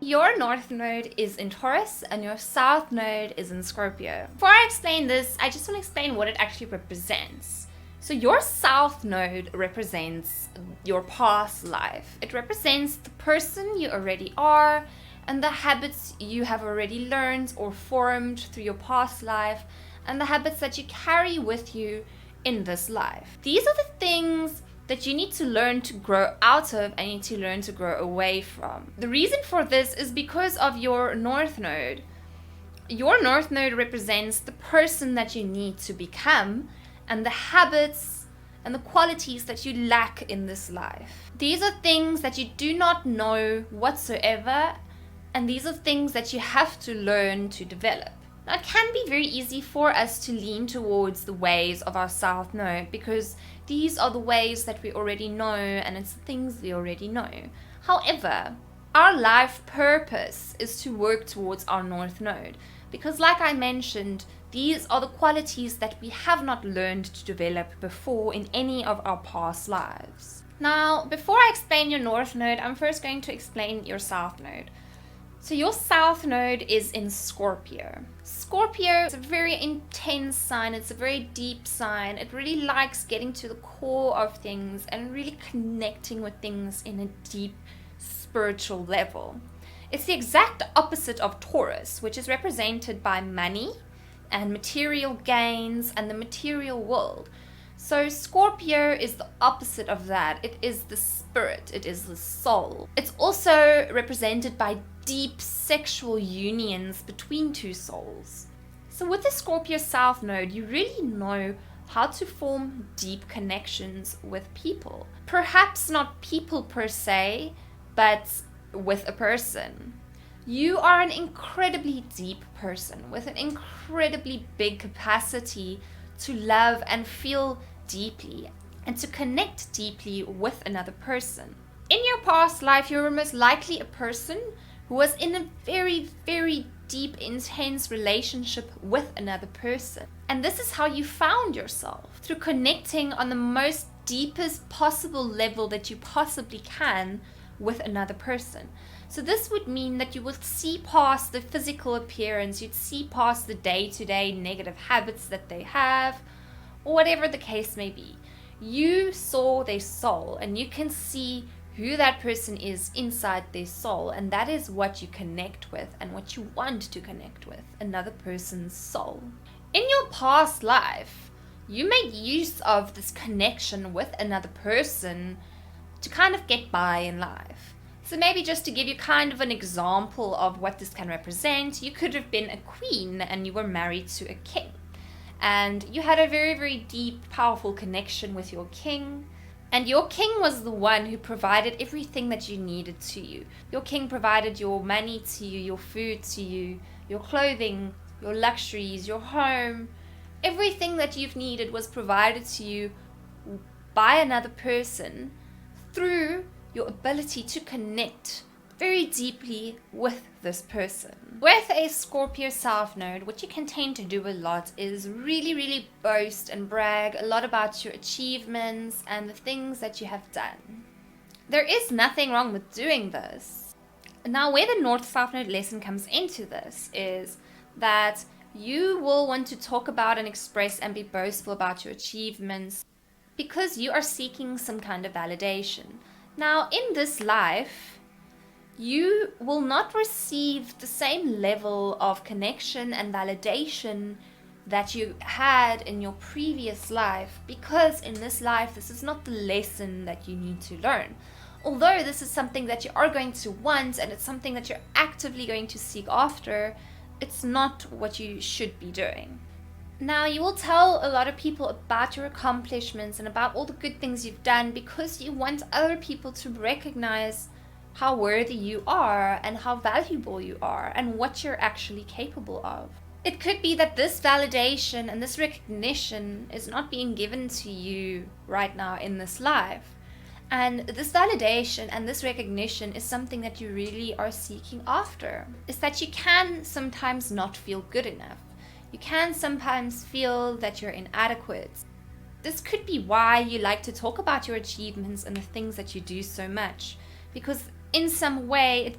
Your North Node is in Taurus and your South Node is in Scorpio. Before I explain this, I just want to explain what it actually represents. So your South Node represents your past life. It represents the person you already are and the habits you have already learned or formed through your past life and the habits that you carry with you in this life. These are the things that you need to learn to grow out of and you need to learn to grow away from. The reason for this is because of your North Node. Your North Node represents the person that you need to become and the habits and the qualities that you lack in this life. These are things that you do not know whatsoever, and these are things that you have to learn to develop. Now, it can be very easy for us to lean towards the ways of our South Node because these are the ways that we already know and it's the things we already know. However, our life purpose is to work towards our North Node because, like I mentioned, these are the qualities that we have not learned to develop before in any of our past lives. Now, before I explain your North Node, I'm first going to explain your South Node. So your South Node is in Scorpio. Scorpio is a very intense sign. It's a very deep sign. It really likes getting to the core of things and really connecting with things in a deep spiritual level. It's the exact opposite of Taurus, which is represented by money and material gains and the material world. So Scorpio is the opposite of that. It is the spirit. It is the soul. It's also represented by deep sexual unions between two souls. So with the Scorpio South Node, you really know how to form deep connections with people. Perhaps not people per se, but with a person. You are an incredibly deep person with an incredibly big capacity to love and feel deeply and to connect deeply with another person. In your past life, you were most likely a person who was in a very, very deep, intense relationship with another person. And this is how you found yourself, through connecting on the most deepest possible level that you possibly can with another person. So this would mean that you would see past the physical appearance, you'd see past the day-to-day negative habits that they have, or whatever the case may be. You saw their soul and you can see who that person is inside their soul, and that is what you connect with and what you want to connect with, another person's soul. In your past life, you made use of this connection with another person to kind of get by in life. So maybe just to give you kind of an example of what this can represent, you could have been a queen and you were married to a king. And you had a very, very deep, powerful connection with your king. And your king was the one who provided everything that you needed to you. Your king provided your money to you, your food to you, your clothing, your luxuries, your home. Everything that you've needed was provided to you by another person through your ability to connect very deeply with this person. With a Scorpio South Node, what you can tend to do a lot is really, really boast and brag a lot about your achievements and the things that you have done. There is nothing wrong with doing this. Now, where the North-South Node lesson comes into this is that you will want to talk about and express and be boastful about your achievements because you are seeking some kind of validation. Now, in this life, you will not receive the same level of connection and validation that you had in your previous life, because in this life, this is not the lesson that you need to learn. Although this is something that you are going to want and it's something that you're actively going to seek after, it's not what you should be doing. Now, you will tell a lot of people about your accomplishments and about all the good things you've done because you want other people to recognize how worthy you are and how valuable you are and what you're actually capable of. It could be that this validation and this recognition is not being given to you right now in this life. And this validation and this recognition is something that you really are seeking after. Is that you can sometimes not feel good enough. You can sometimes feel that you're inadequate. This could be why you like to talk about your achievements and the things that you do so much. Because in some way, it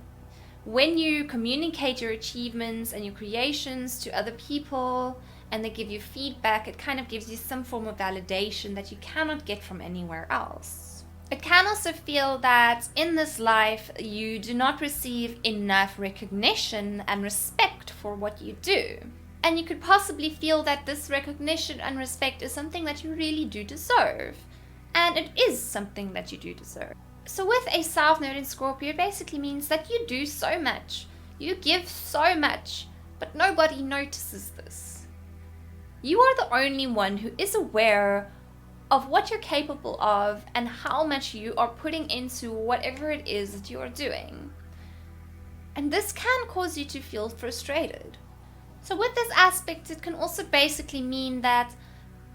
When you communicate your achievements and your creations to other people and they give you feedback, it kind of gives you some form of validation that you cannot get from anywhere else. It can also feel that in this life you do not receive enough recognition and respect for what you do. And you could possibly feel that this recognition and respect is something that you really do deserve. And it is something that you do deserve. So with a South Node in Scorpio, it basically means that you do so much. You give so much, but nobody notices this. You are the only one who is aware of what you're capable of and how much you are putting into whatever it is that you are doing. And this can cause you to feel frustrated. So with this aspect, it can also basically mean that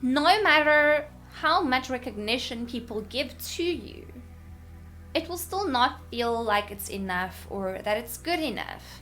no matter how much recognition people give to you, it will still not feel like it's enough or that it's good enough.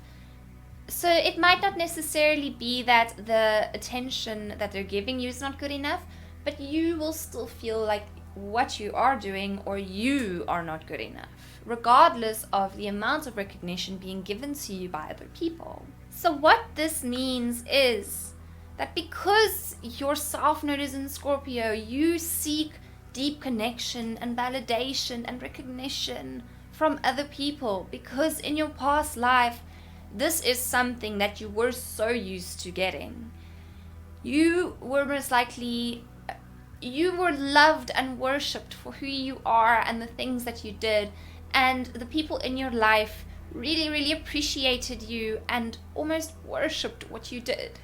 So it might not necessarily be that the attention that they're giving you is not good enough, but you will still feel like what you are doing or you are not good enough, regardless of the amount of recognition being given to you by other people. So what this means is that because your South Node is in Scorpio, you seek deep connection and validation and recognition from other people, because in your past life, this is something that you were so used to getting. You were most likely, you were loved and worshipped for who you are and the things that you did, and the people in your life really appreciated you and almost worshipped what you did.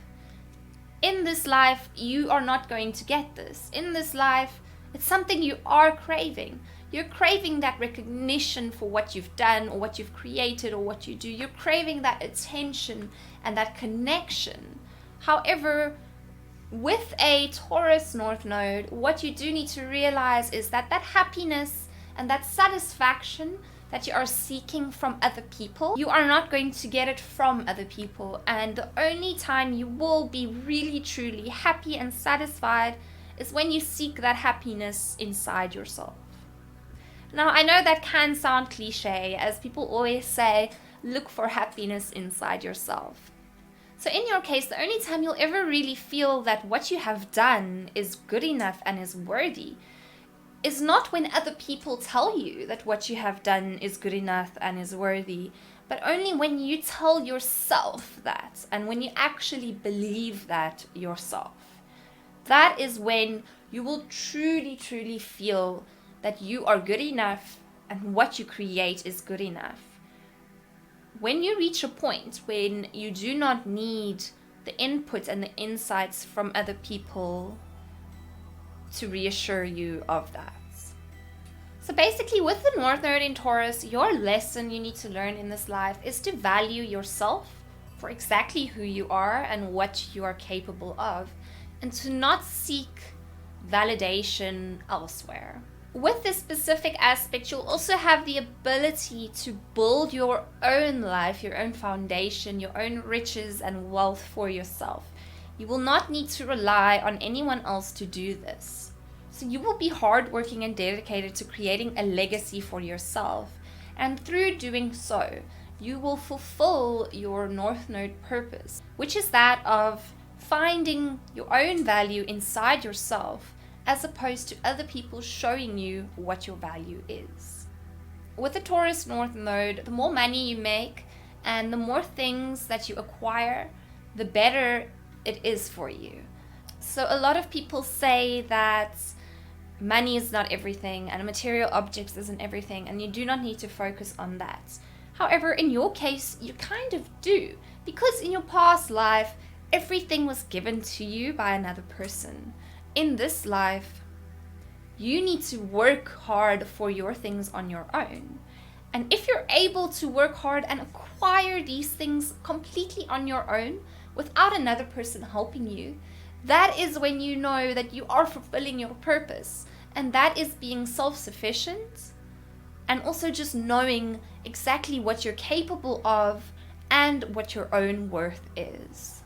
In this life, you are not going to get this. In this life, it's something you are craving. You're craving that recognition for what you've done or what you've created or what you do. You're craving that attention and that connection. However, with a Taurus North Node, what you do need to realize is that that happiness and that satisfaction that you are seeking from other people, you are not going to get it from other people. And the only time you will be really truly happy and satisfied is when you seek that happiness inside yourself. Now, I know that can sound cliche, as people always say, look for happiness inside yourself. So in your case, the only time you'll ever really feel that what you have done is good enough and is worthy is not when other people tell you that what you have done is good enough and is worthy, but only when you tell yourself that and when you actually believe that yourself. That is when you will truly feel that you are good enough and what you create is good enough. When you reach a point when you do not need the input and the insights from other people to reassure you of that. So basically, with the North Node in Taurus, your lesson you need to learn in this life is to value yourself for exactly who you are and what you are capable of, and to not seek validation elsewhere. With this specific aspect, you'll also have the ability to build your own life, your own foundation, your own riches and wealth for yourself. You will not need to rely on anyone else to do this. So you will be hardworking and dedicated to creating a legacy for yourself. And through doing so, you will fulfill your North Node purpose, which is that of finding your own value inside yourself, as opposed to other people showing you what your value is. With the Taurus North Node, the more money you make and the more things that you acquire, the better it is for you. So a lot of people say that money is not everything and material objects isn't everything, and you do not need to focus on that. However, in your case, you kind of do, because in your past life, everything was given to you by another person. In this life, you need to work hard for your things on your own. And if you're able to work hard and acquire these things completely on your own without another person helping you, that is when you know that you are fulfilling your purpose. And that is being self-sufficient and also just knowing exactly what you're capable of and what your own worth is.